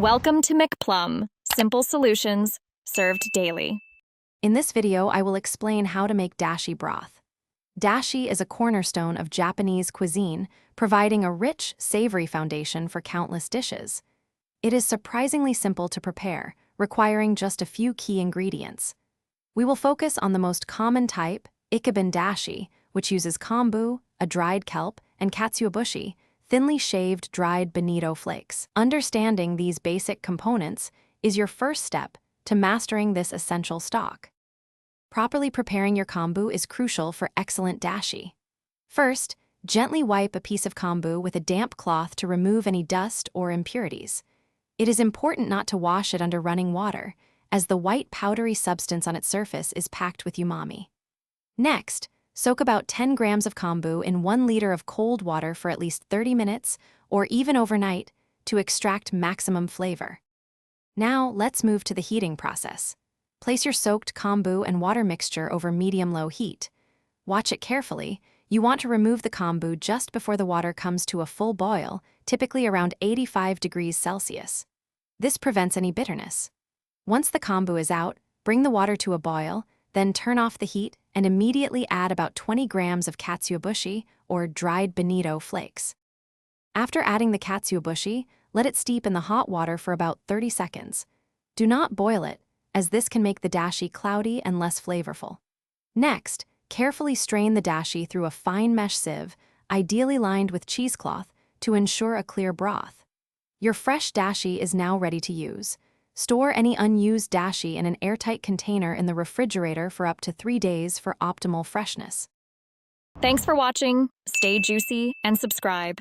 Welcome to McPlum, simple solutions served daily. In this video, I will explain how to make dashi broth. Dashi is a cornerstone of Japanese cuisine, providing a rich, savory foundation for countless dishes. It is surprisingly simple to prepare, requiring just a few key ingredients. We will focus on the most common type, ikeben dashi, which uses kombu, a dried kelp, and katsuobushi, thinly shaved dried bonito flakes. Understanding these basic components is your first step to mastering this essential stock. Properly preparing your kombu is crucial for excellent dashi. First, gently wipe a piece of kombu with a damp cloth to remove any dust or impurities. It is important not to wash it under running water, as the white powdery substance on its surface is packed with umami. Next, soak about 10 grams of kombu in 1 liter of cold water for at least 30 minutes or even overnight to extract maximum flavor. Now, let's move to the heating process. Place your soaked kombu and water mixture over medium-low heat. Watch it carefully. You want to remove the kombu just before the water comes to a full boil, typically around 85 degrees Celsius. This prevents any bitterness. Once the kombu is out, bring the water to a boil, then turn off the heat and immediately add about 20 grams of katsuobushi, or dried bonito flakes. After adding the katsuobushi, let it steep in the hot water for about 30 seconds. Do not boil it, as this can make the dashi cloudy and less flavorful. Next, carefully strain the dashi through a fine mesh sieve, ideally lined with cheesecloth, to ensure a clear broth. Your fresh dashi is now ready to use. Store any unused dashi in an airtight container in the refrigerator for up to 3 days for optimal freshness. Thanks for watching. Stay juicy and subscribe.